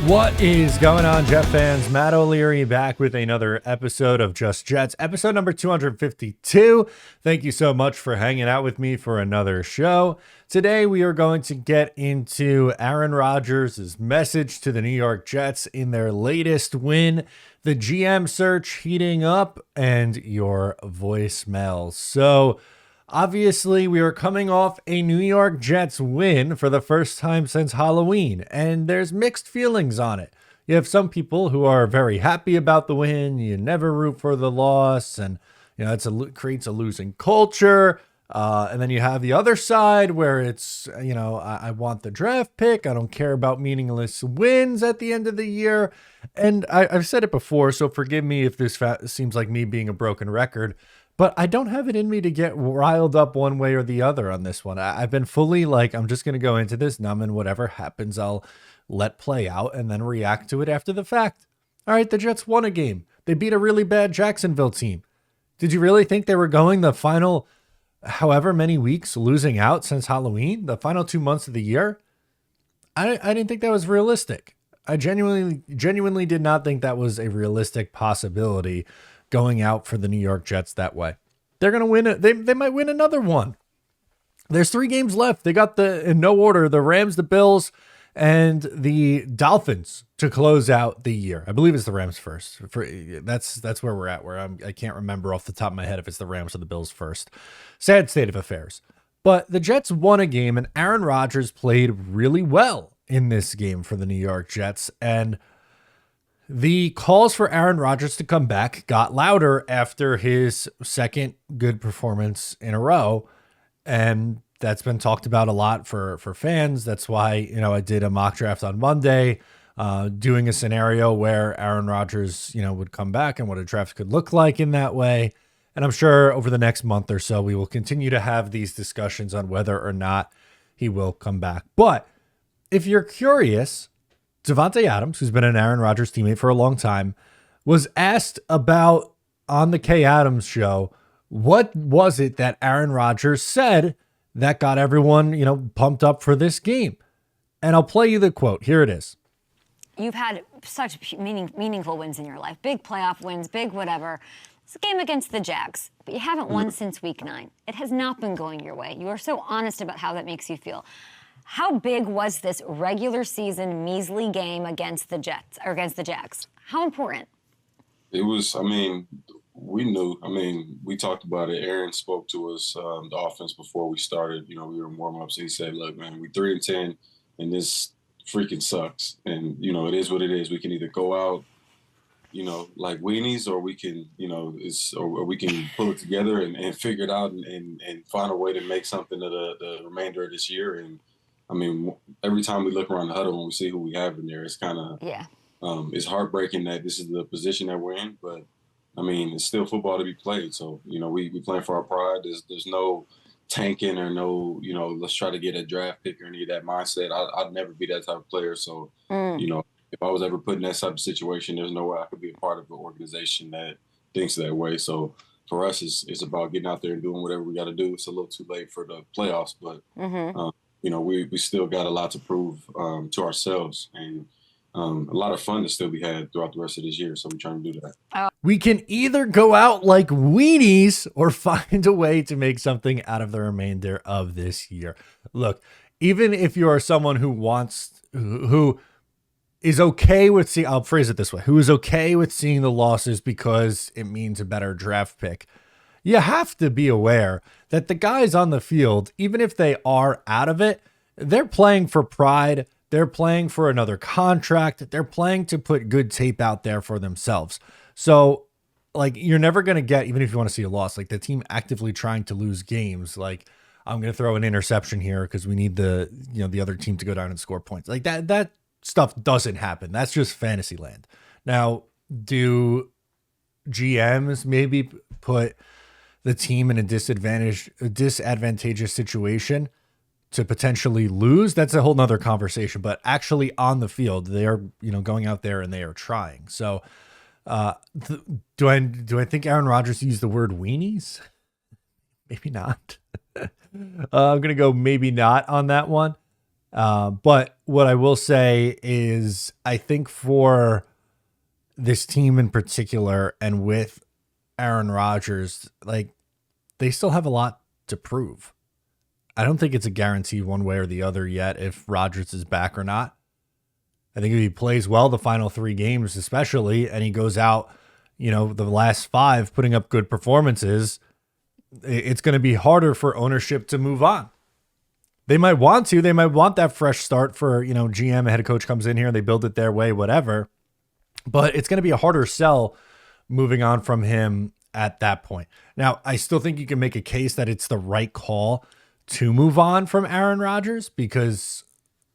What is going on, Jet fans? Matt O'Leary back with another episode of Just Jets, episode number 252. Thank you so much for hanging out with me for another show. Today, we are going to get into Aaron Rodgers' message to the New York Jets in their latest win, the GM search heating up, and your voicemails. So, obviously, we are coming off a New York Jets win for the first time since Halloween, and there's mixed feelings on it. You have some people who are very happy about the win. You never root for the loss, and it creates a losing culture. And then you have the other side where it's, I want the draft pick. I don't care about meaningless wins at the end of the year. And I've said it before, so forgive me if this seems like me being a broken record. But I don't have it in me to get riled up one way or the other on this one. I've been fully like, I'm just going to go into this numb, and whatever happens, I'll let play out and then react to it after the fact. All right, the Jets won a game. They beat a really bad Jacksonville team. Did you really think they were going the final however many weeks losing out since Halloween, the final 2 months of the year? I didn't think that was realistic. I genuinely did not think that was a realistic possibility going out for the New York Jets that way. They're going to win it. They might win another one. There's 3 games left. They got in no order, the Rams, the Bills, and the Dolphins to close out the year. I believe it's the Rams first. That's where we're at, I can't remember off the top of my head if it's the Rams or the Bills first. Sad state of affairs. But the Jets won a game, and Aaron Rodgers played really well in this game for the New York Jets. And the calls for Aaron Rodgers to come back got louder after his second good performance in a row. And that's been talked about a lot for fans. That's why, I did a mock draft on Monday, doing a scenario where Aaron Rodgers, would come back and what a draft could look like in that way. And I'm sure over the next month or so, we will continue to have these discussions on whether or not he will come back. But if you're curious, Davante Adams, who's been an Aaron Rodgers teammate for a long time, was asked about on the Kay Adams show, what was it that Aaron Rodgers said that got everyone, pumped up for this game? And I'll play you the quote. Here it is. You've had such meaningful wins in your life, big playoff wins, big whatever. It's a game against the Jags, but you haven't won since week 9. It has not been going your way. You are so honest about how that makes you feel. How big was this regular season measly game against the Jets or against the Jags? How important? It was, we knew. We talked about it. Aaron spoke to us, the offense, before we started. We were in warm-ups. He said, look, man, we 3-10, and this freaking sucks. And, it is what it is. We can either go out, like weenies, or we can, or we can pull it together and figure it out and find a way to make something of the remainder of this year. And, every time we look around the huddle and we see who we have in there, it's kind of, it's heartbreaking that this is the position that we're in, but it's still football to be played. So, we playing for our pride. There's no tanking or no, let's try to get a draft pick or any of that mindset. I'd never be that type of player. So, if I was ever put in that type of situation, there's no way I could be a part of an organization that thinks that way. So for us, it's about getting out there and doing whatever we got to do. It's a little too late for the playoffs, but, we still got a lot to prove to ourselves, and a lot of fun to still be had throughout the rest of this year. So we're trying to do that. We can either go out like weenies or find a way to make something out of the remainder of this year. Look, even if you are someone who is okay with seeing, I'll phrase it this way, who is okay with seeing the losses because it means a better draft pick, you have to be aware that the guys on the field, even if they are out of it, they're playing for pride. They're playing for another contract. They're playing to put good tape out there for themselves. So, you're never going to get, even if you want to see a loss, the team actively trying to lose games. I'm going to throw an interception here because we need the other team to go down and score points. That stuff doesn't happen. That's just fantasy land. Now, do GMs maybe put the team in a disadvantageous situation to potentially lose? That's a whole nother conversation, but actually on the field, they're, going out there and they are trying. So, do I think Aaron Rodgers used the word weenies? Maybe not. I'm going to go maybe not on that one. But what I will say is I think for this team in particular and with Aaron Rodgers, like they still have a lot to prove. I don't think it's a guarantee one way or the other yet if Rodgers is back or not. I think if he plays well the final 3 games, especially, and he goes out, the last 5 putting up good performances, it's going to be harder for ownership to move on. They might want to. They might want that fresh start for, GM, a head coach comes in here, they build it their way, whatever. But it's going to be a harder sell moving on from him at that point. Now, I still think you can make a case that it's the right call to move on from Aaron Rodgers because,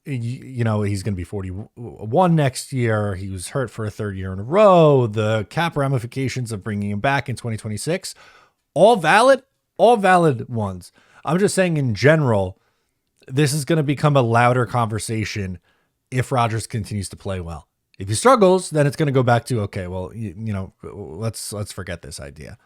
he's going to be 41 next year. He was hurt for a 3rd year in a row. The cap ramifications of bringing him back in 2026, all valid ones. I'm just saying in general, this is going to become a louder conversation if Rodgers continues to play well. If he struggles, then it's going to go back to, okay, well, let's forget this idea.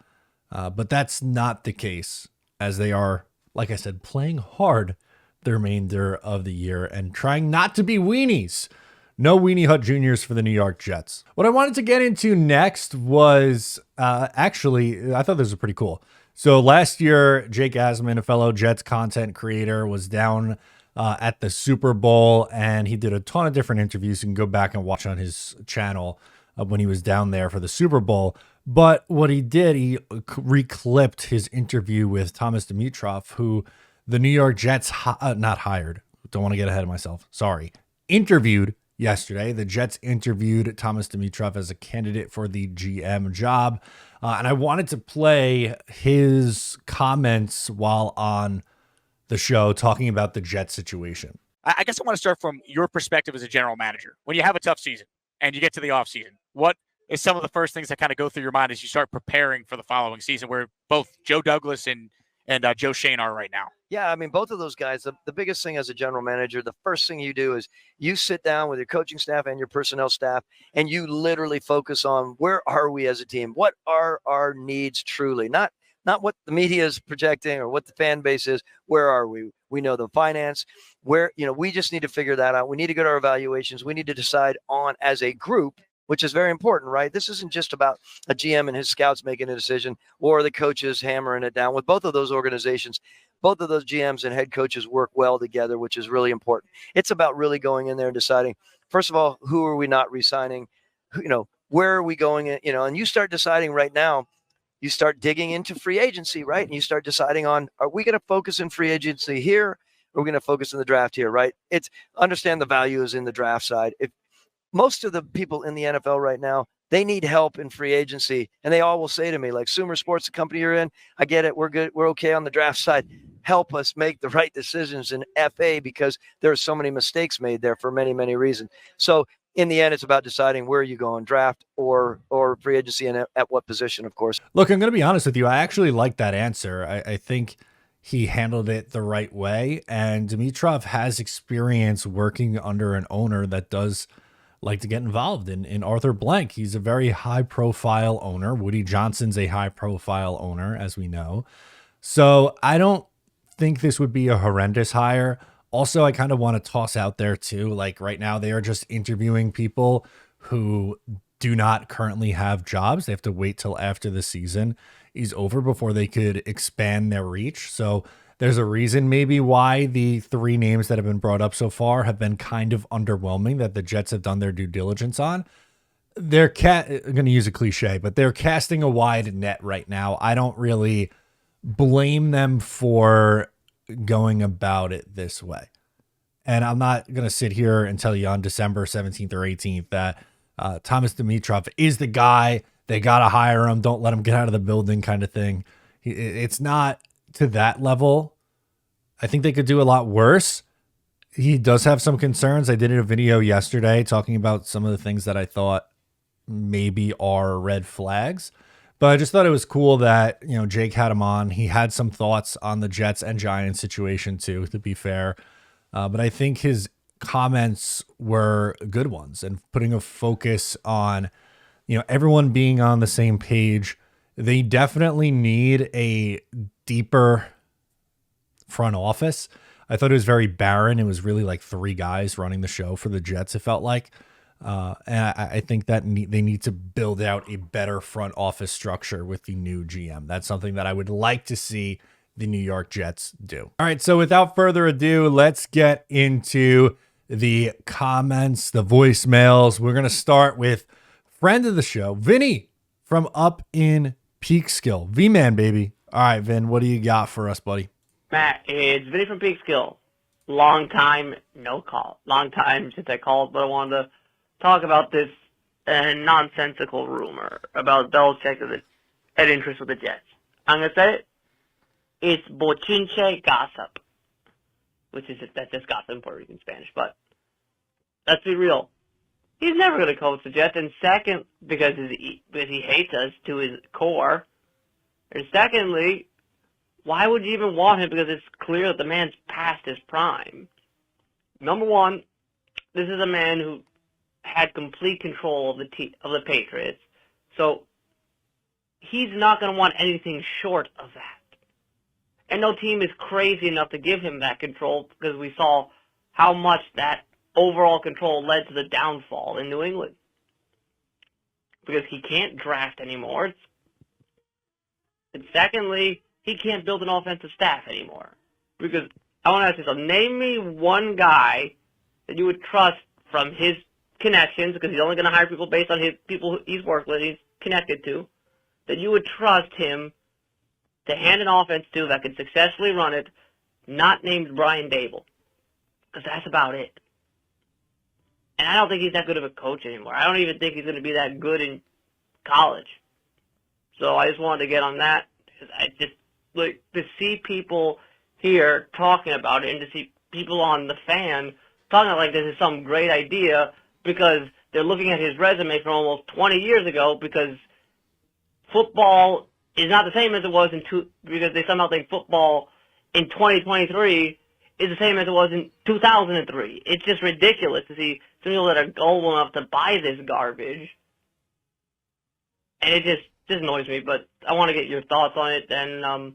But that's not the case as they are, like I said, playing hard the remainder of the year and trying not to be weenies. No Weenie Hut Juniors for the New York Jets. What I wanted to get into next was actually, I thought this was pretty cool. So last year, Jake Asman, a fellow Jets content creator, was down at the Super Bowl, and he did a ton of different interviews. You can go back and watch on his channel when he was down there for the Super Bowl. But what he did, he reclipped his interview with Thomas Dimitroff, who the New York Jets not hired. Don't want to get ahead of myself. Sorry. Interviewed yesterday. The Jets interviewed Thomas Dimitroff as a candidate for the GM job. And I wanted to play his comments while on the show talking about the Jets situation. I guess I want to start from your perspective as a general manager. When you have a tough season and you get to the offseason, what is some of the first things that kind of go through your mind as you start preparing for the following season where both Joe Douglas and Joe Shane are right now? Yeah, I mean, both of those guys, the biggest thing as a general manager, the first thing you do is you sit down with your coaching staff and your personnel staff, and you literally focus on where are we as a team? What are our needs truly? Not what the media is projecting or what the fan base is. Where are we? We know the finance. We just need to figure that out. We need to get our evaluations. We need to decide on as a group, which is very important, right? This isn't just about a GM and his scouts making a decision or the coaches hammering it down. With both of those organizations, both of those GMs and head coaches work well together, which is really important. It's about really going in there and deciding, first of all, who are we not re-signing? Where are we going? And you start deciding right now, you start digging into free agency, right? And you start deciding on, are we going to focus in free agency here? Or are we going to focus in the draft here, right? It's understand the value is in the draft side. If most of the people in the NFL right now, they need help in free agency. And they all will say to me, like, Sumer Sports, the company you're in, I get it. We're good. We're okay on the draft side. Help us make the right decisions in FA because there are so many mistakes made there for many, many reasons. So in the end, it's about deciding where you go on draft or free agency and at what position, of course. Look, I'm going to be honest with you. I actually like that answer. I think he handled it the right way. And Dimitroff has experience working under an owner that does like to get involved in Arthur Blank. He's a very high profile owner. Woody Johnson's a high profile owner, as we know. So I don't think this would be a horrendous hire. Also, I kind of want to toss out there too, like right now they are just interviewing people who do not currently have jobs. They have to wait till after the season is over before they could expand their reach. So there's a reason maybe why the 3 names that have been brought up so far have been kind of underwhelming that the Jets have done their due diligence on. I'm going to use a cliche, but they're casting a wide net right now. I don't really blame them for going about it this way. And I'm not going to sit here and tell you on December 17th or 18th that Thomas Dimitroff is the guy. They got to hire him. Don't let him get out of the building kind of thing. It's not to that level. I think they could do a lot worse. He does have some concerns. I did a video yesterday talking about some of the things that I thought maybe are red flags. But I just thought it was cool that, Jake had him on. He had some thoughts on the Jets and Giants situation too, to be fair. But I think his comments were good ones and putting a focus on, everyone being on the same page. They definitely need a deeper front office. I thought it was very barren. It was really like three guys running the show for the Jets, it felt like. And I think that they need to build out a better front office structure with the new GM. That's something that I would like to see the New York Jets do. All right, so without further ado, let's get into the comments, the voicemails. We're going to start with friend of the show, Vinny from up in Peekskill. V-Man, baby. All right, Vin, what do you got for us, buddy? Matt, it's Vinny from Peekskill. Long time, no call. Long time since I called, but I wanted to talk about this nonsensical rumor about Belichick at interest with the Jets. I'm going to say it. It's bochinche gossip, which is that's just gossip in Puerto Rican Spanish. But let's be real. He's never going to coach the Jets. And second, because he hates us to his core. And secondly, why would you even want him? Because it's clear that the man's past his prime. Number one, this is a man who had complete control of the Patriots. So he's not going to want anything short of that. And no team is crazy enough to give him that control because we saw how much that overall control led to the downfall in New England. Because he can't draft anymore. And secondly, he can't build an offensive staff anymore. Because I want to ask you something. Name me one guy that you would trust from his connections, because he's only going to hire people based on his people he's worked with, he's connected to, that you would trust him to hand an offense to that could successfully run it, not named Brian Dable. Because that's about it. And I don't think he's that good of a coach anymore. I don't even think he's going to be that good in college. So I just wanted to get on that. I just, like, to see people here talking about it and to see people on the fan talking like this is some great idea because they're looking at his resume from almost 20 years ago because football is not the same as it was because they somehow think football in 2023 is the same as it was in 2003. It's just ridiculous to see some people that are gullible enough to buy this garbage. And it just annoys me, but I want to get your thoughts on it, and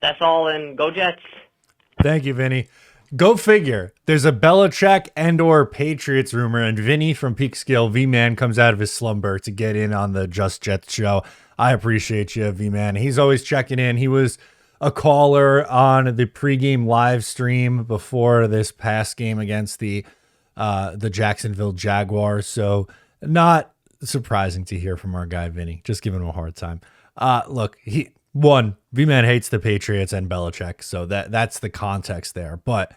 that's all, and go Jets. Thank you, Vinny. Go figure. There's a Belichick and or Patriots rumor, and Vinny from Peekskill, V-Man, comes out of his slumber to get in on the Just Jets show. I appreciate you, V-Man. He's always checking in. He was a caller on the pregame live stream before this past game against the Jacksonville Jaguars, so not surprising to hear from our guy Vinny. Just giving him a hard time. Look, V-Man hates the Patriots and Belichick, so that's the context there. But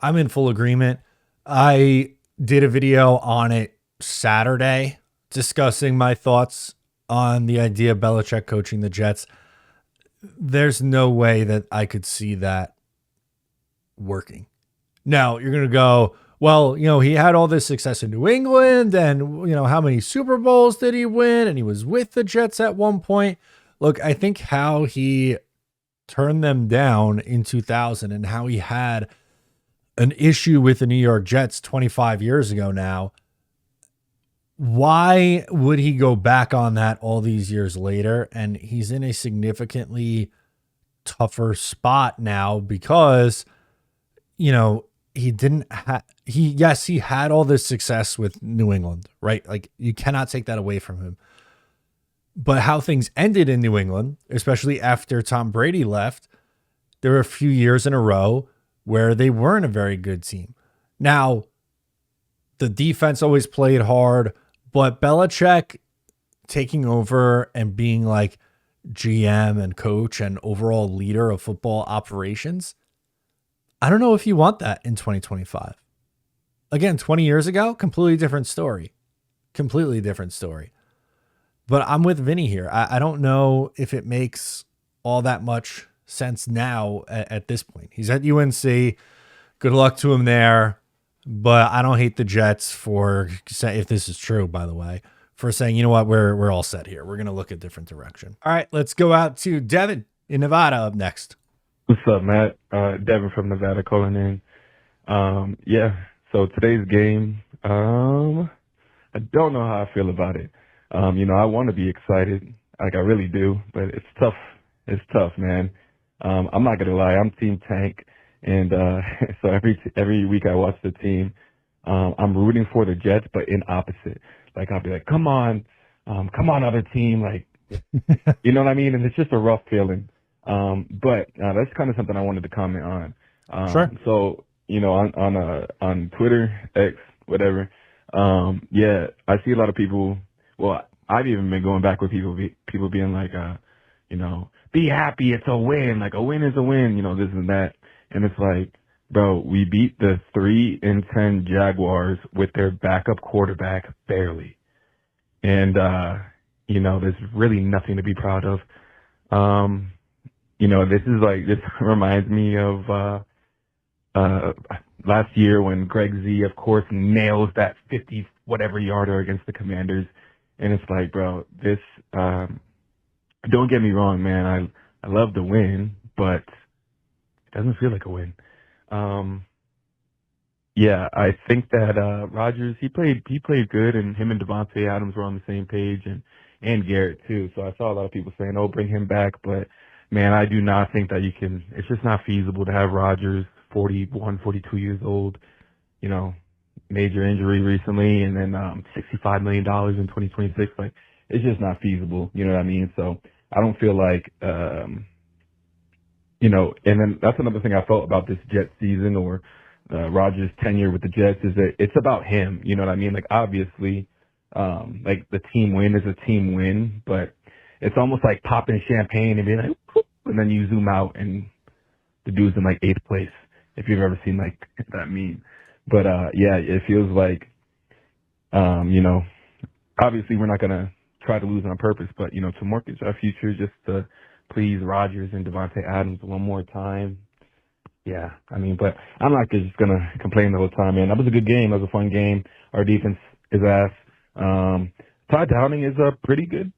I'm in full agreement. I did a video on it Saturday discussing my thoughts on the idea of Belichick coaching the Jets. There's no way that I could see that working. Now, you're going to go, well, he had all this success in New England, and, how many Super Bowls did he win? And he was with the Jets at one point. Look, I think how he turned them down in 2000 and how he had an issue with the New York Jets 25 years ago now, why would he go back on that all these years later? And he's in a significantly tougher spot now because, he didn't he had all this success with New England, right? Like, you cannot take that away from him. But how things ended in New England, especially after Tom Brady left, there were a few years in a row where they weren't a very good team. Now, the defense always played hard, but Belichick taking over and being like GM and coach and overall leader of football operations, I don't know if you want that in 2025. Again, 20 years ago, completely different story. Completely different story. But I'm with Vinny here. I don't know if it makes all that much sense now at this point. He's at UNC. Good luck to him there. But I don't hate the Jets for saying, if this is true, by the way, for saying, you know what, we're all set here. We're going to look a different direction. All right, let's go out to Devin in Nevada up next. What's up, Matt? Devin from Nevada calling in. So today's game, I don't know how I feel about it. I want to be excited, like I really do, but it's tough. It's tough, man. I'm not going to lie. I'm Team Tank. And so every week I watch the team. I'm rooting for the Jets, but in opposite. Like I'll be like, come on, other team, like you know what I mean? And it's just a rough feeling. But that's kind of something I wanted to comment on. Sure. So on Twitter, X, whatever. Yeah, I see a lot of people. Well, I've even been going back with people being like, be happy, it's a win. Like a win is a win. This and that. And it's like, bro, we beat the 3-10 Jaguars with their backup quarterback barely. And, there's really nothing to be proud of. This reminds me of, last year when Greg Z, of course, nails that 50 whatever yarder against the Commanders. And it's like, bro, this, don't get me wrong, man. I love the win, but it doesn't feel like a win. Yeah, I think that Rodgers he played good, and him and Devontae Adams were on the same page, and Garrett too. So I saw a lot of people saying, "Oh, bring him back," but man, I do not think that you can. It's just not feasible to have Rodgers 41, 42 years old, major injury recently, and then $65 million in 2026. Like it's just not feasible. You know what I mean? So I don't feel like. And then that's another thing I felt about this Jets season or Rodgers' tenure with the Jets is that it's about him. You know what I mean? Like obviously, like the team win is a team win, but it's almost like popping champagne and being like, whoop, and then you zoom out and the dude's in like 8th place. If you've ever seen like that meme, but yeah, it feels like, obviously we're not gonna try to lose on purpose, but to mortgage our future just to please Rodgers and Devontae Adams one more time. Yeah, but I'm not just going to complain the whole time, man. That was a good game. That was a fun game. Our defense is ass. Todd Downing is a pretty good,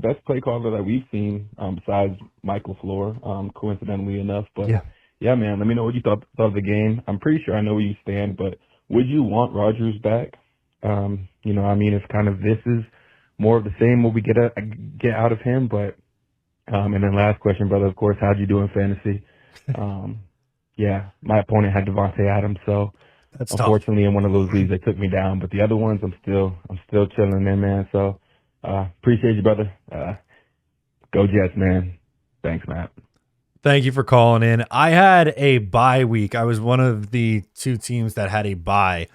best play caller that we've seen besides Michael Floor, coincidentally enough. But, yeah, man, let me know what you thought of the game. I'm pretty sure I know where you stand, but would you want Rodgers back? It's kind of this is more of the same what we get out of him, but and then last question, brother, of course, how'd you do in fantasy? Yeah, my opponent had Devontae Adams, so That's unfortunately in one of those leagues they took me down. But the other ones, I'm still chilling there, man. So appreciate you, brother. Go Jets, man. Thanks, Matt. Thank you for calling in. I had a bye week. I was one of the 2 teams that had a bye,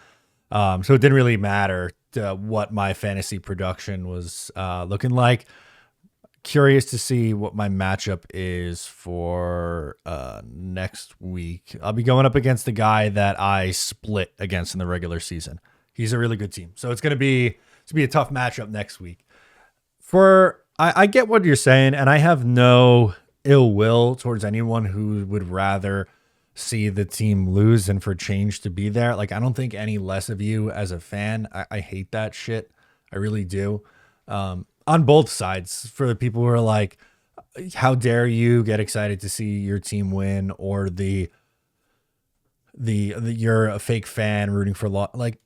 so it didn't really matter what my fantasy production was looking like. Curious to see what my matchup is for next week. I'll be going up against the guy that I split against in the regular season. He's a really good team, so it's gonna be a tough matchup next week. I get what you're saying, and I have no ill will towards anyone who would rather see the team lose and for change to be there. Like I don't think any less of you as a fan. I hate that shit. I really do. On both sides, for the people who are like, how dare you get excited to see your team win, or the you're a fake fan rooting for like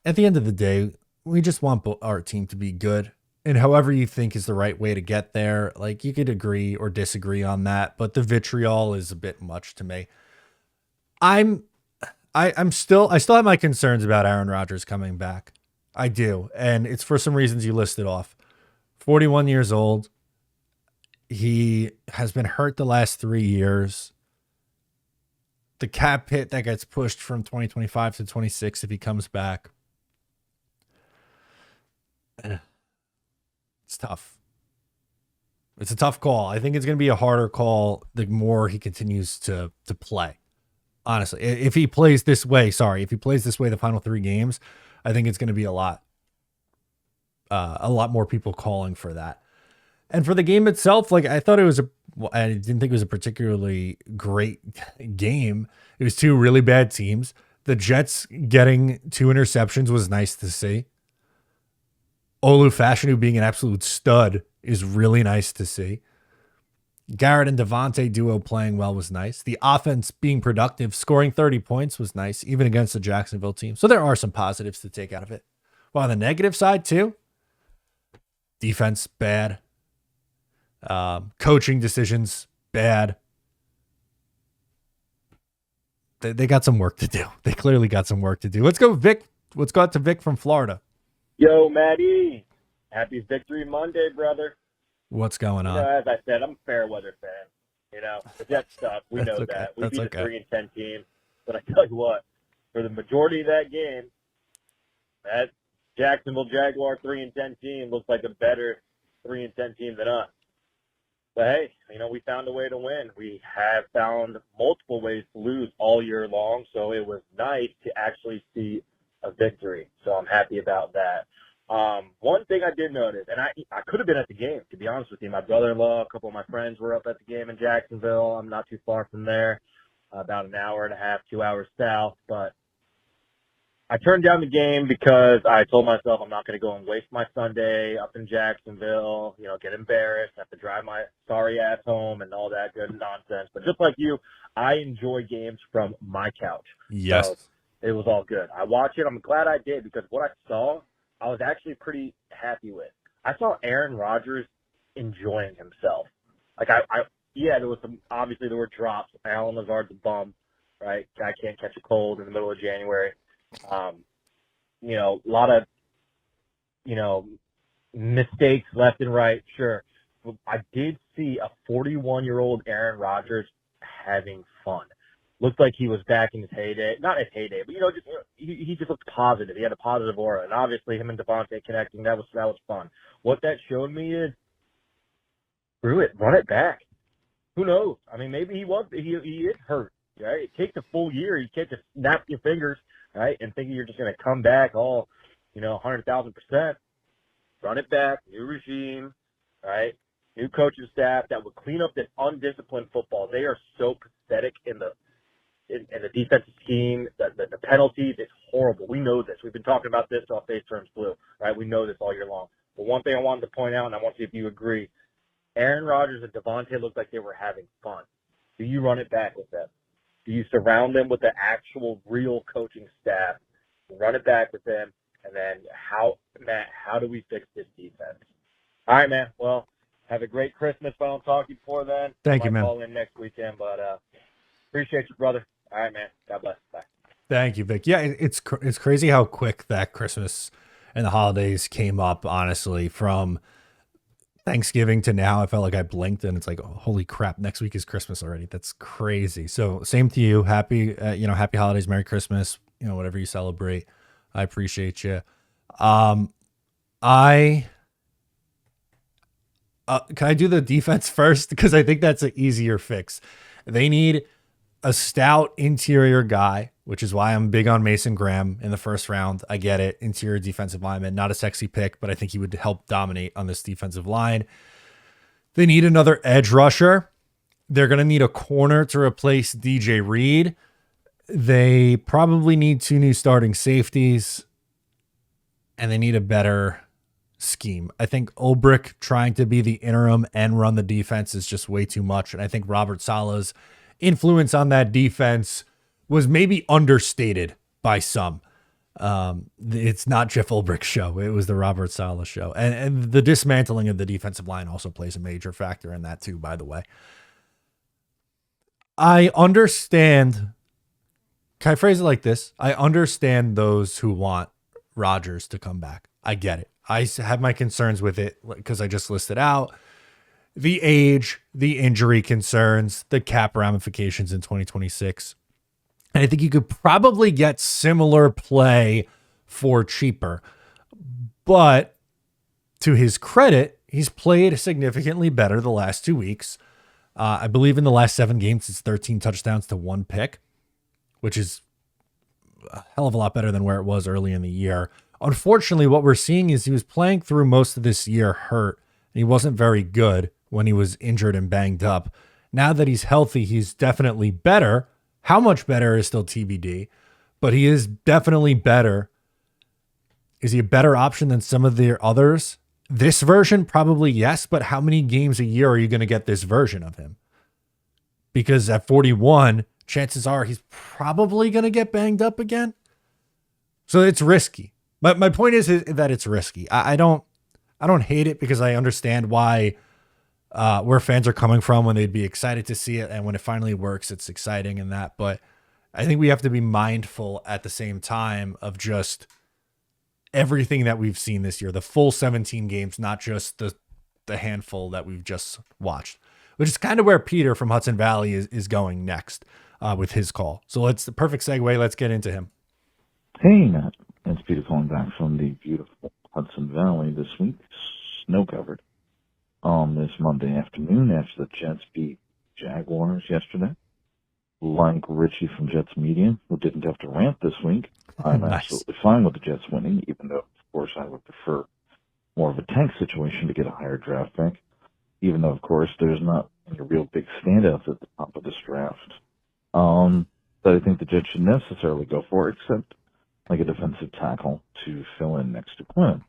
at the end of the day, we just want our team to be good, and however you think is the right way to get there. Like you could agree or disagree on that, but the vitriol is a bit much to me. I still have my concerns about Aaron Rodgers coming back. I do, and it's for some reasons you listed off. 41 years old. He has been hurt the last 3 years. The cap hit that gets pushed from 2025 to 26 if he comes back. It's tough. It's a tough call. I think it's going to be a harder call the more he continues to play. Honestly, if he plays this way the final 3 games, I think it's going to be a lot more people calling for that. And for the game itself, like I didn't think it was a particularly great game. It was 2 really bad teams. The Jets getting 2 interceptions was nice to see. Olu Fashanu being an absolute stud is really nice to see. Garrett and Devontae duo playing well was nice. The offense being productive, scoring 30 points was nice, even against the Jacksonville team. So there are some positives to take out of it. Well, on the negative side too, defense, bad. Coaching decisions, bad. they got some work to do. They clearly got some work to do. Let's go, Vic. Let's go out to Vic from Florida. Yo, Maddie. Happy Victory Monday, brother. What's going on? As I said, I'm a fair weather fan. The Jets suck. We know okay. that. We That's beat okay. a 3-10 team. But I tell you what, for the majority of that game, that Jacksonville Jaguar 3-10 team looks like a better 3-10 team than us. But hey, we found a way to win. We have found multiple ways to lose all year long, so it was nice to actually see a victory. So I'm happy about that. One thing I did notice, and I could have been at the game, to be honest with you. My brother-in-law, a couple of my friends were up at the game in Jacksonville. I'm not too far from there, about an hour and a half, 2 hours south. But I turned down the game because I told myself I'm not going to go and waste my Sunday up in Jacksonville, get embarrassed, have to drive my sorry ass home and all that good nonsense. But just like you, I enjoy games from my couch. Yes. So it was all good. I watched it. I'm glad I did because what I saw, I was actually pretty happy with. I saw Aaron Rodgers enjoying himself. There was obviously there were drops. Allen Lazard's a bum, right? Guy can't catch a cold in the middle of January. A lot of, mistakes left and right. Sure. But I did see a 41-year-old Aaron Rodgers having fun. Looked like he was back in his heyday. Not his heyday, but he just looked positive. He had a positive aura, and obviously him and Devontae connecting, that was fun. What that showed me is, screw it, run it back. Who knows? I mean, maybe he is hurt. Right? It takes a full year. You can't just snap your fingers, right, and think you're just going to come back all, 100,000%. Run it back, new regime, right? New coaching staff that would clean up this undisciplined football. They are so pathetic in the defensive scheme. The penalties, it's horrible. We know this. We've been talking about this till our face turns blue, right? We know this all year long. But one thing I wanted to point out, and I want to see if you agree, Aaron Rodgers and Devontae looked like they were having fun. Do you run it back with them? Do you surround them with the actual real coaching staff, run it back with them, and then how do we fix this defense? All right, man. Well, have a great Christmas. If I don't talk to you before then, Thank I you, might man. call in next weekend, but appreciate you, brother. All right, man. God bless. Bye. Thank you, Vic. Yeah, it's crazy how quick that Christmas and the holidays came up, honestly, from Thanksgiving to now. I felt like I blinked and it's like, oh, holy crap, next week is Christmas already. That's crazy. So same to you. Happy holidays, Merry Christmas, whatever you celebrate. I appreciate you. Can I do the defense first? Because I think that's an easier fix. They need a stout interior guy, which is why I'm big on Mason Graham in the first round. I get it. Interior defensive lineman, not a sexy pick, but I think he would help dominate on this defensive line. They need another edge rusher. They're going to need a corner to replace DJ Reed. They probably need 2 new starting safeties, and they need a better scheme. I think Ulbrich trying to be the interim and run the defense is just way too much. And I think Robert Saleh's influence on that defense was maybe understated by some. It's not Jeff Ulbrich's show. It was the Robert Saleh show. And the dismantling of the defensive line also plays a major factor in that too, by the way. I understand. Can I phrase it like this? I understand those who want Rodgers to come back. I get it. I have my concerns with it because I just listed out the age, the injury concerns, the cap ramifications in 2026. And I think you could probably get similar play for cheaper. But to his credit, he's played significantly better the last 2 weeks. I believe in the last 7 games, it's 13 touchdowns to 1 pick, which is a hell of a lot better than where it was early in the year. Unfortunately, what we're seeing is he was playing through most of this year hurt. And he wasn't very good when he was injured and banged up. Now that he's healthy, he's definitely better. How much better is still TBD, but he is definitely better. Is he a better option than some of the others? This version, probably yes, but how many games a year are you going to get this version of him? Because at 41, chances are he's probably going to get banged up again. So it's risky. But my point is that it's risky. I don't hate it because I understand why where fans are coming from when they'd be excited to see it. And when it finally works, it's exciting and that. But I think we have to be mindful at the same time of just everything that we've seen this year, the full 17 games, not just the handful that we've just watched, which is kind of where Peter from Hudson Valley is going next with his call. So it's the perfect segue. Let's get into him. Hey, Matt. It's Peter calling back from the beautiful Hudson Valley this week, snow-covered, on this Monday afternoon after the Jets beat Jaguars yesterday. Like Richie from Jets Media, who didn't have to rant this week, I'm Nice. absolutely fine with the Jets winning, even though, of course, I would prefer more of a tank situation to get a higher draft pick, even though, of course, there's not any real big standouts at the top of this draft. That I think the Jets should necessarily go for, except like a defensive tackle to fill in next to Quinn.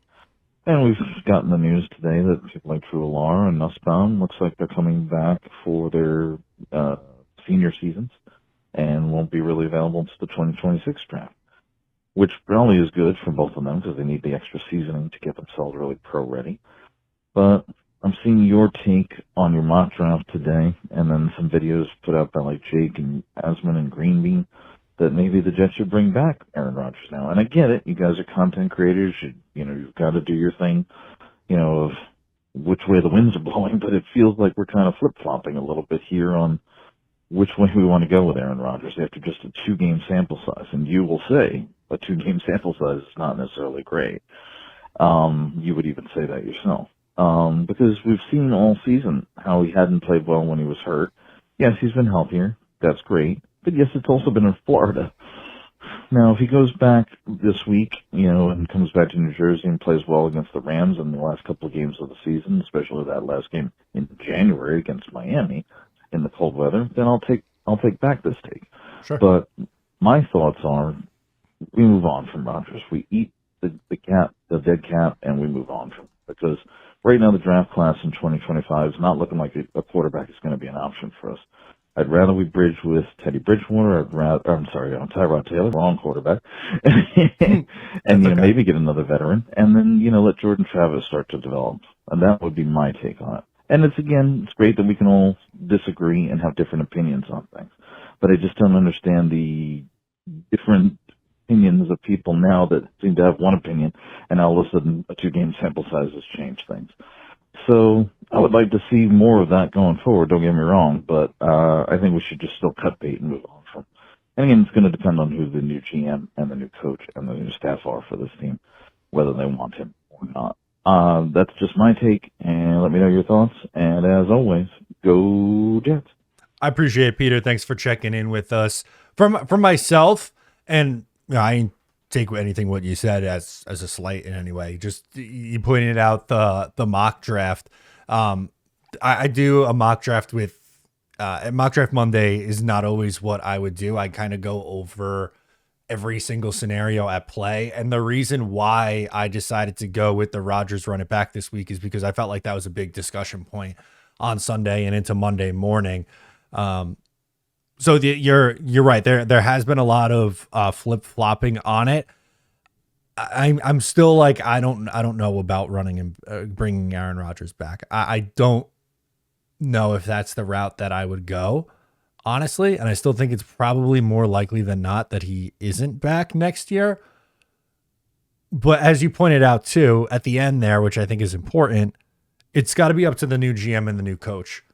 And we've gotten the news today that people like Truelar and Nussbaum looks like they're coming back for their senior seasons and won't be really available until the 2026 draft, which probably is good for both of them because they need the extra seasoning to get themselves really pro-ready. But I'm seeing your take on your mock draft today, and then some videos put out by like Jake and Asman and Greenbean that maybe the Jets should bring back Aaron Rodgers now. And I get it. You guys are content creators. You've got to do your thing, of which way the winds are blowing, but it feels like we're kind of flip-flopping a little bit here on which way we want to go with Aaron Rodgers after just a 2-game sample size. And you will say a 2-game sample size is not necessarily great. You would even say that yourself. Because we've seen all season how he hadn't played well when he was hurt. Yes, he's been healthier. That's great. But yes, it's also been in Florida. Now, if he goes back this week, and comes back to New Jersey and plays well against the Rams in the last couple of games of the season, especially that last game in January against Miami in the cold weather, then I'll take back this take. Sure. But my thoughts are we move on from Rodgers. We eat the dead cap, and we move on from it. Because right now the draft class in 2025 is not looking like a quarterback is going to be an option for us. I'd rather we bridge with Teddy Bridgewater. Tyrod Taylor, wrong quarterback, and okay. maybe get another veteran, and then let Jordan Travis start to develop, and that would be my take on it. And it's great that we can all disagree and have different opinions on things, but I just don't understand the different opinions of people now that seem to have one opinion, and all of a sudden a 2-game sample size has changed things. So I would like to see more of that going forward, don't get me wrong, but I think we should just still cut bait and move on from. And again, it's going to depend on who the new GM and the new coach and the new staff are for this team, whether they want him or not. That's just my take, and let me know your thoughts. And as always, go Jets. I appreciate it, Peter. Thanks for checking in with us. From myself, and I didn't take anything what you said as a slight in any way. Just you pointed out the mock draft. I do a mock draft with mock draft Monday is not always what I would do. I kind of go over every single scenario at play. And the reason why I decided to go with the Rodgers run it back this week is because I felt like that was a big discussion point on Sunday and into Monday morning. So you're right. There has been a lot of flip flopping on it. I'm still like I don't know about running and bringing Aaron Rodgers back. I don't know if that's the route that I would go, honestly, and I still think it's probably more likely than not that he isn't back next year. But as you pointed out too, at the end there, which I think is important, it's got to be up to the new GM and the new coach,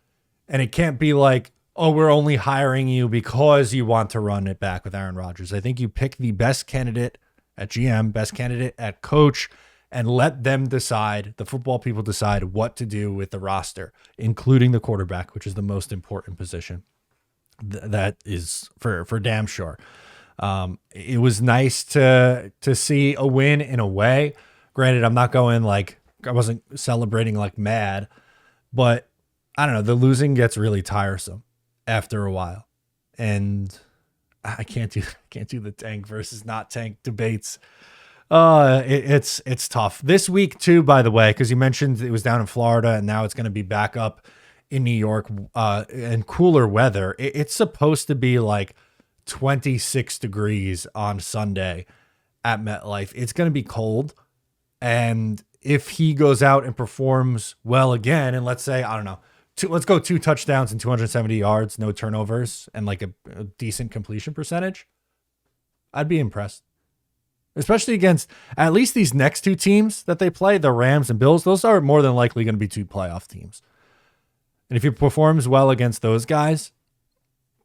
and it can't be like, oh, we're only hiring you because you want to run it back with Aaron Rodgers. I think you pick the best candidate at GM, best candidate at coach, and let them decide, the football people decide what to do with the roster, including the quarterback, which is the most important position. That is for damn sure. It was nice to see a win in a way. Granted, I'm not going like, I wasn't celebrating like mad, but I don't know. The losing gets really tiresome after a while, and I can't do the tank versus not tank debates. It's tough this week too, by the way, because you mentioned it was down in Florida and now it's going to be back up in New York, and cooler weather. It's supposed to be like 26 degrees on Sunday at MetLife. It's going to be cold. And if he goes out and performs well again, and let's say, I don't know, let's go 2 touchdowns and 270 yards, no turnovers, and like a decent completion percentage, I'd be impressed. Especially against at least these next 2 teams that they play, the Rams and Bills. Those are more than likely going to be 2 playoff teams. And if he performs well against those guys,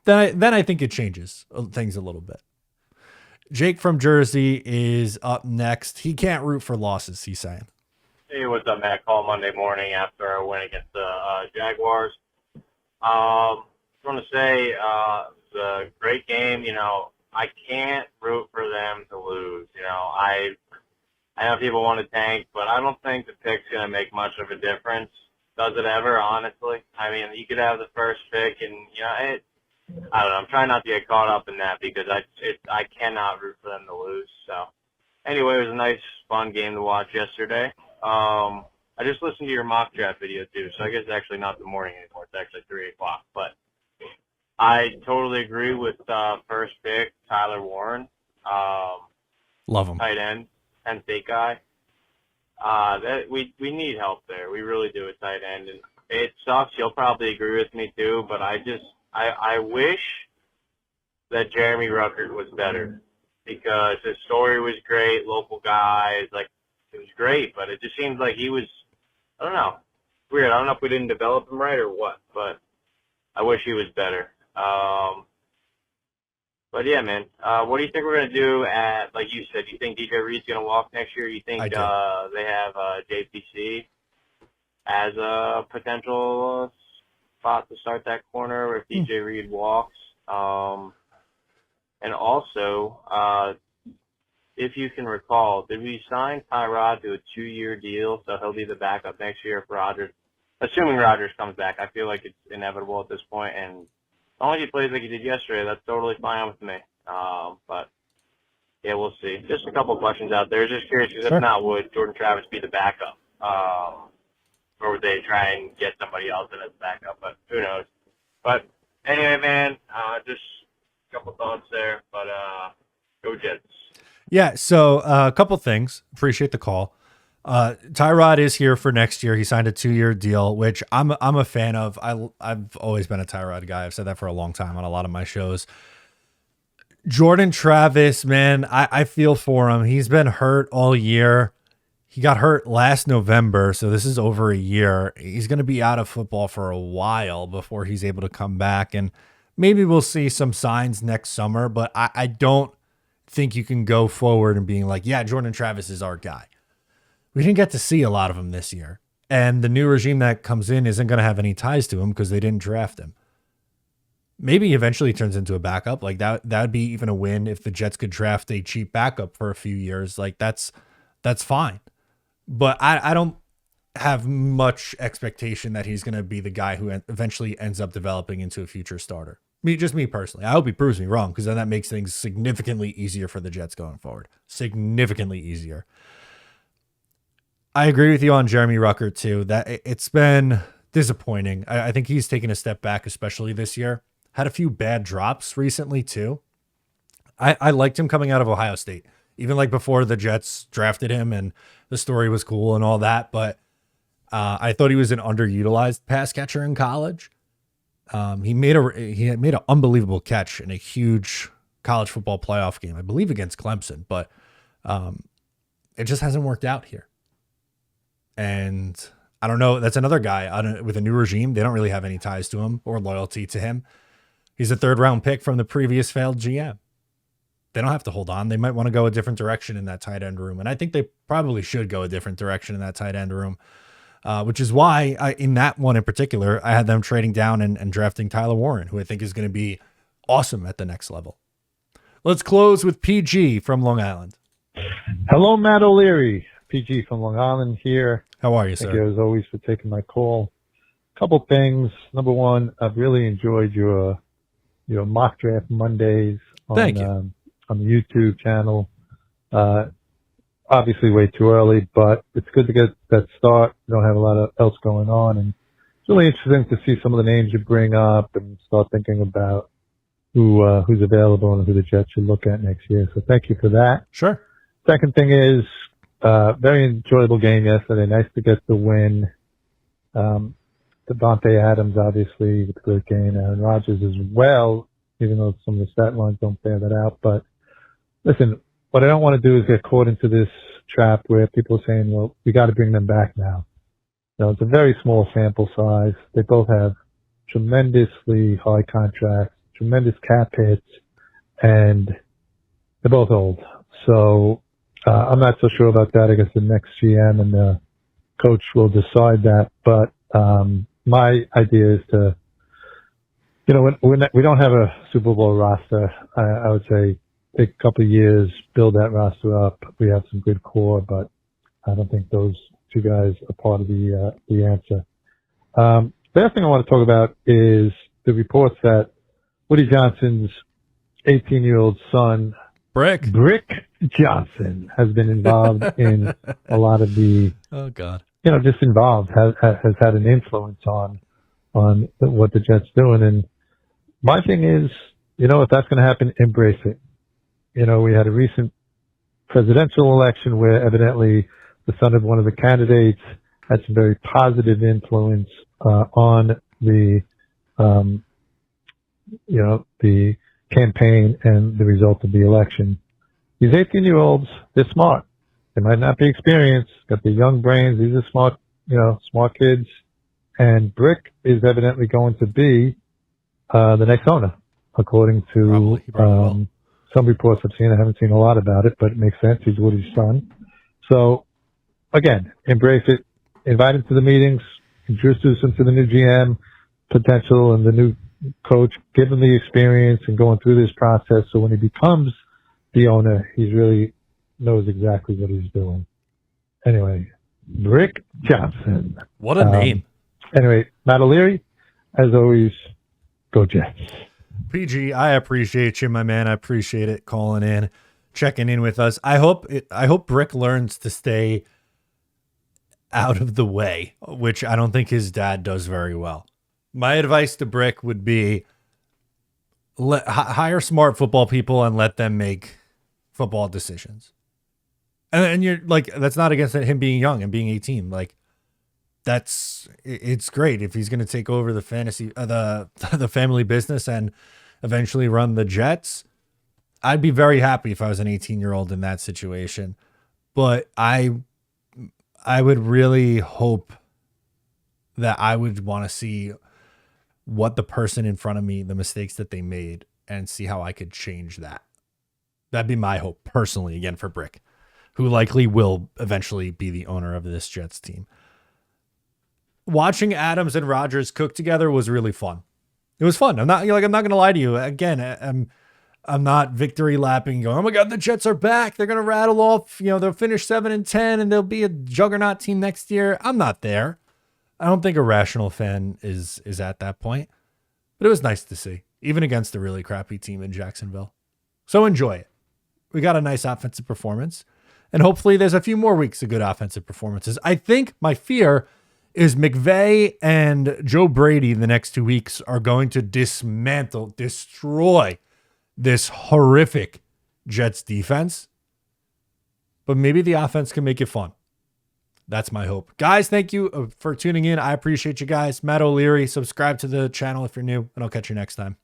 then I think it changes things a little bit. Jake from Jersey is up next. He can't root for losses, he's saying. Hey, what's up, Matt? Call Monday morning after a win against the Jaguars. Just want to say it was a great game. I can't root for them to lose. I know people want to tank, but I don't think the pick's going to make much of a difference. Does it ever, honestly? I mean, you could have the first pick, and, I don't know. I'm trying not to get caught up in that because I cannot root for them to lose. So, anyway, it was a nice, fun game to watch yesterday. I just listened to your mock draft video, too, so I guess it's actually not the morning anymore. It's actually 3 o'clock. But I totally agree with first pick, Tyler Warren. Love him. Tight end, Penn State guy. We need help there. We really do at tight end. And it sucks. You'll probably agree with me, too, but I wish that Jeremy Ruckert was better because his story was great, local guy. It was great, but it just seems like he was, I don't know, weird. I don't know if we didn't develop him right or what, but I wish he was better. But yeah, man, what do you think we're going to do at, like you said, you think DJ Reed's going to walk next year? You think they have JPC as a potential spot to start that corner if DJ Reed walks? And also, if you can recall, did we sign Tyrod to a 2-year deal so he'll be the backup next year if Rodgers, assuming Rodgers comes back? I feel like it's inevitable at this point, and as long as he plays like he did yesterday, that's totally fine with me. But yeah, we'll see. Just a couple questions out there. Just curious, because if not, would Jordan Travis be the backup? Or would they try and get somebody else in as backup? But who knows? But anyway, man, just a couple thoughts there. But go Jets. Yeah, so a couple things. Appreciate the call. Tyrod is here for next year. He signed a 2-year deal, which I'm a fan of. I've always been a Tyrod guy. I've said that for a long time on a lot of my shows. Jordan Travis, man, I feel for him. He's been hurt all year. He got hurt last November, so this is over a year. He's going to be out of football for a while before he's able to come back, and maybe we'll see some signs next summer, but I don't think you can go forward and being like, yeah, Jordan Travis is our guy. We didn't get to see a lot of him this year. And the new regime that comes in isn't going to have any ties to him because they didn't draft him. Maybe he eventually turns into a backup. Like that'd be even a win if the Jets could draft a cheap backup for a few years. Like that's fine. But I don't have much expectation that he's going to be the guy who eventually ends up developing into a future starter. Just me personally. I hope he proves me wrong because then that makes things significantly easier for the Jets going forward. Significantly easier. I agree with you on Jeremy Ruckert too, that it's been disappointing. I think he's taken a step back, especially this year. Had a few bad drops recently too. I liked him coming out of Ohio State, even like before the Jets drafted him and the story was cool and all that. But I thought he was an underutilized pass catcher in college. He had made an unbelievable catch in a huge college football playoff game, I believe against Clemson, but it just hasn't worked out here. And I don't know. That's another guy with a new regime. They don't really have any ties to him or loyalty to him. He's a 3rd-round pick from the previous failed GM. They don't have to hold on. They might want to go a different direction in that tight end room. And I think they probably should go a different direction in that tight end room, which is why in that one in particular, I had them trading down and drafting Tyler Warren, who I think is going to be awesome at the next level. Let's close with PG from Long Island. Hello, Matt O'Leary. PG from Long Island here. How are you, Thank sir? you, as always, for taking my call. Couple things. Number one, I've really enjoyed your mock draft Mondays on the YouTube channel. Obviously, way too early, but it's good to get that start. You don't have a lot else going on, and it's really interesting to see some of the names you bring up and start thinking about who's available and who the Jets should look at next year. So thank you for that. Sure. Second thing is, very enjoyable game yesterday. Nice to get the win. Devontae Adams, obviously, with a great game. Aaron Rodgers as well, even though some of the stat lines don't bear that out. But listen, what I don't want to do is get caught into this trap where people are saying, well, we got to bring them back now. It's a very small sample size. They both have tremendously high contracts, tremendous cap hits, and they're both old. So I'm not so sure about that. I guess the next GM and the coach will decide that. But my idea is to, we don't have a Super Bowl roster. I would say take a couple of years, build that roster up. We have some good core, but I don't think those two guys are part of the answer. The other thing I want to talk about is the reports that Woody Johnson's 18-year-old son, Brick Johnson, has been involved in a lot of the, oh God, just involved, has had an influence on what the Jets doing. And my thing is, if that's going to happen, embrace it. We had a recent presidential election where evidently the son of one of the candidates had some very positive influence on the campaign and the result of the election. These 18-year-olds, they're smart. They might not be experienced, got the young brains. These are smart kids. And Brick is evidently going to be the next owner, according to Probably some reports I've seen. I haven't seen a lot about it, but it makes sense. He's Woody's son. So, again, embrace it. Invite him to the meetings. Introduce him to the new GM potential and the new coach. Give him the experience and going through this process. So when he becomes the owner, he really knows exactly what he's doing. Anyway, Brick Johnson. What a name. Anyway, Matt O'Leary, as always, go Jets. PG, I appreciate you, my man. I appreciate it calling in, checking in with us. I hope Brick learns to stay out of the way, which I don't think his dad does very well. My advice to Brick would be hire smart football people and let them make football decisions. And you're like, that's not against him being young and being 18. Like, it's great if he's going to take over the fantasy, the family business and eventually run the Jets. I'd be very happy if I was an 18-year-old in that situation, but I would really hope that I would want to see what the person in front of me, the mistakes that they made, and see how I could change that. That'd be my hope personally, again, for Brick, who likely will eventually be the owner of this Jets team. Watching Adams and Rodgers cook together was really fun. It was fun. I'm not going to lie to you. Again, I'm not victory lapping going, oh my God, the Jets are back. They're going to rattle off, they'll finish 7-10 and they'll be a juggernaut team next year. I'm not there. I don't think a rational fan is at that point, but it was nice to see, even against a really crappy team in Jacksonville. So enjoy it. We got a nice offensive performance, and hopefully there's a few more weeks of good offensive performances. I think my fear is McVay and Joe Brady the next 2 weeks are going to destroy this horrific Jets defense, but maybe the offense can make it fun. That's my hope. Guys, thank you for tuning in. I appreciate you guys. Matt O'Leary, subscribe to the channel if you're new, and I'll catch you next time.